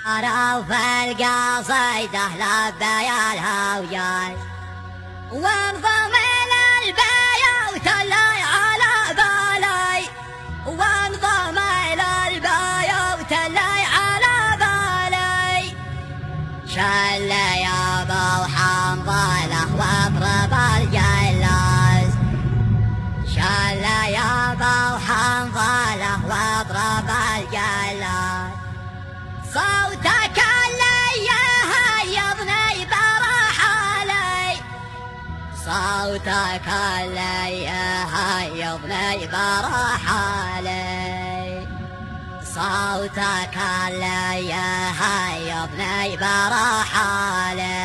أنا في القصيدة لبي الهويان وانضم إلى البيوت اللي على بالي، وانضم إلى البيوت اللي على بالي. شل يا أبو حنظلة واضرب الجلاس، شل يا أبو حنظلة واضرب الجلاس. صوتك اللي يهيضني برحالي، صوتك اللي يهيضني برحالي، صوتك اللي يهيضني برحالي.